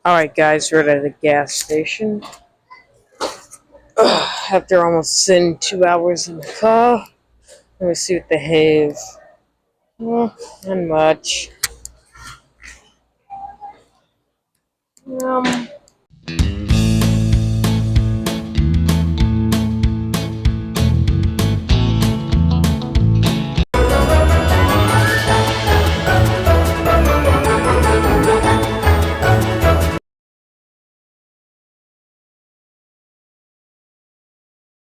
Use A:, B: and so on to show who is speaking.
A: Alright guys, we're at a gas station. After almost sitting 2 hours in the car. Let me see what they have. Not much.